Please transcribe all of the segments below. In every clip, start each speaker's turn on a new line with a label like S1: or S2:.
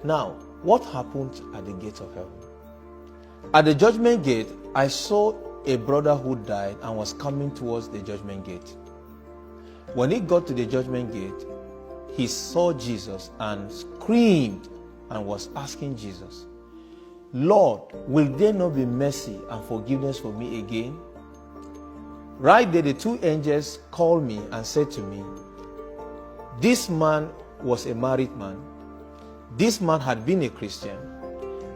S1: Now, what happened at the gates of heaven? At the judgment gate, I saw a brother who died and was coming towards the judgment gate. When he got to the judgment gate, he saw Jesus and screamed and was asking Jesus, Lord, will there not be mercy and forgiveness for me again? Right there, the two angels called me and said to me, this man was a married man. This man had been a Christian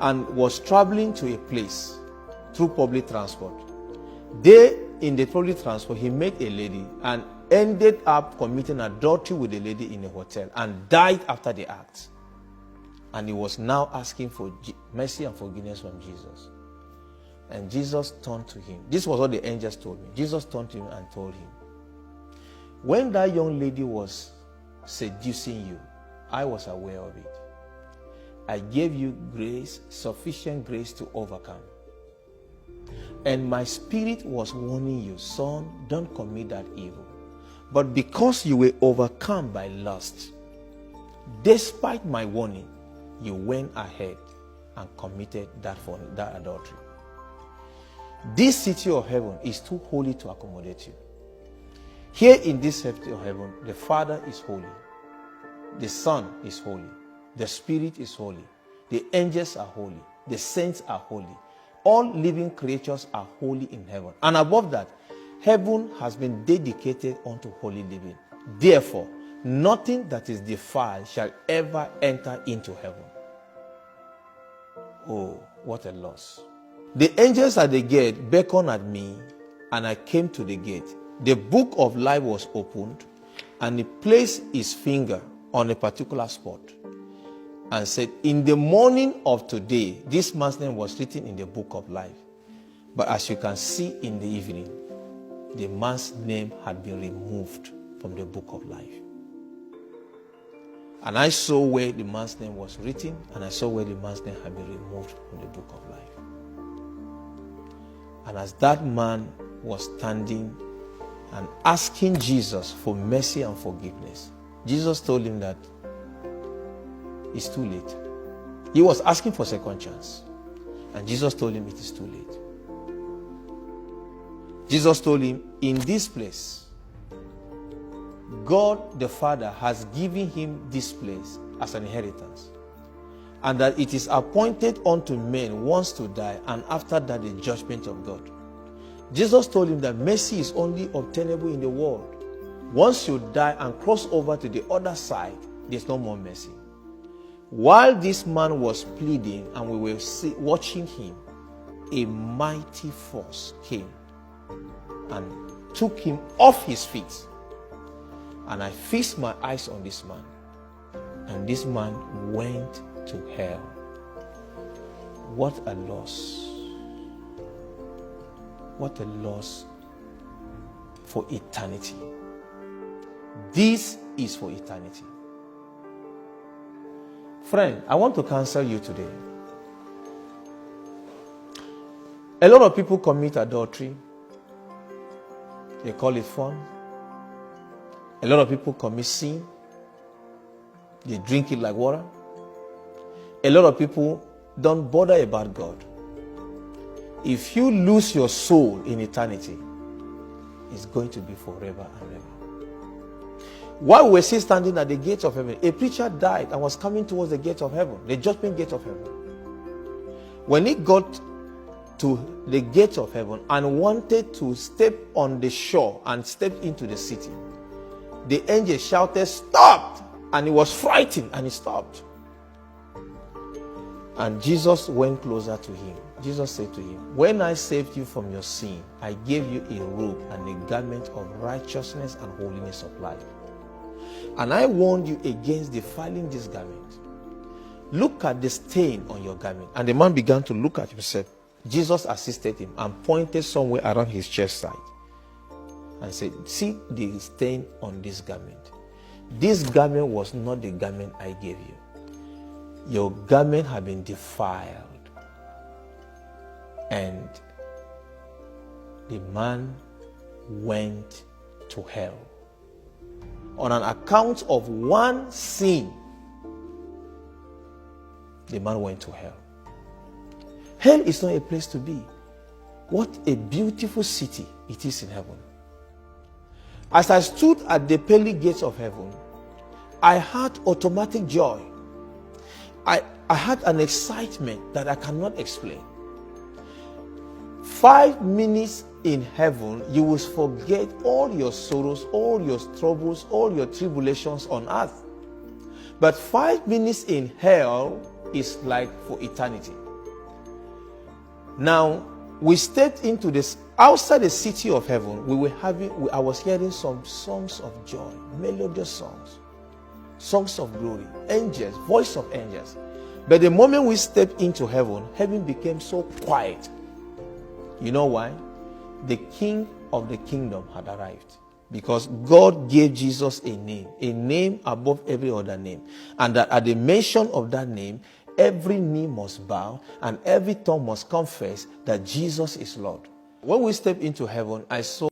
S1: and was traveling to a place through public transport. There, in the public transport, he met a lady and ended up committing adultery with the lady in a hotel and died after the act. And he was now asking for mercy and forgiveness from Jesus. And Jesus turned to him. This was what the angels told me. Jesus turned to him and told him, when that young lady was seducing you, I was aware of it. I gave you grace, sufficient grace to overcome. And my spirit was warning you, son, don't commit that evil. But because you were overcome by lust, despite my warning, you went ahead and committed that adultery. This city of heaven is too holy to accommodate you. Here in this city of heaven, the Father is holy, the Son is holy, the Spirit is holy, the angels are holy, the saints are holy. All living creatures are holy in heaven. And above that, heaven has been dedicated unto holy living. Therefore, nothing that is defiled shall ever enter into heaven. Oh, what a loss. The angels at the gate beckoned at me, and I came to the gate. The book of life was opened, and he placed his finger on a particular spot and said, in the morning of today, this man's name was written in the book of life. But as you can see in the evening, the man's name had been removed from the book of life. And I saw where the man's name was written, and I saw where the man's name had been removed from the book of life. And as that man was standing and asking Jesus for mercy and forgiveness, Jesus told him that it's too late. He was asking for a second chance, and Jesus told him it is too late. Jesus told him, in this place, God the Father has given him this place as an inheritance, and that it is appointed unto men once to die, and after that the judgment of God. Jesus told him that mercy is only obtainable in the world. Once you die and cross over to the other side, there's no more mercy. While this man was pleading and we were watching him, a mighty force came and took him off his feet. And I fixed my eyes on this man, and this man went to hell. What a loss. What a loss for eternity. This is for eternity. Friend, I want to counsel you today. A lot of people commit adultery. They call it fun. A lot of people commit sin. They drink it like water. A lot of people don't bother about God. If you lose your soul in eternity, it's going to be forever and ever. While we were still standing at the gates of heaven, a preacher died and was coming towards the gates of heaven, the judgment gate of heaven. When he got to the gates of heaven and wanted to step on the shore and step into the city, the angel shouted, "Stop!" And he was frightened and he stopped. And Jesus went closer to him. Jesus said to him, when I saved you from your sin, I gave you a robe and a garment of righteousness and holiness of life. And I warned you against defiling this garment. Look at the stain on your garment. And the man began to look at himself. Jesus assisted him and pointed somewhere around his chest side and said, see the stain on this garment. This garment was not the garment I gave you. Your garment had been defiled. And the man went to hell on an account of one sin. the man went to hell. Hell is not a place to be. What a beautiful city it is in heaven. As I stood at the pearly gates of heaven, I had automatic joy. I had an excitement that I cannot explain. 5 minutes in heaven, you will forget all your sorrows, all your troubles, all your tribulations on earth. But 5 minutes in hell is like for eternity. Now, we stepped into this outside the city of heaven. I was hearing some songs of joy, melodious songs of glory, angels, voice of angels. But the moment we stepped into heaven, heaven became so quiet. You know why? The King of the kingdom had arrived. Because God gave Jesus a name above every other name. And that at the mention of that name, every knee must bow and every tongue must confess that Jesus is Lord. When we stepped into heaven, I saw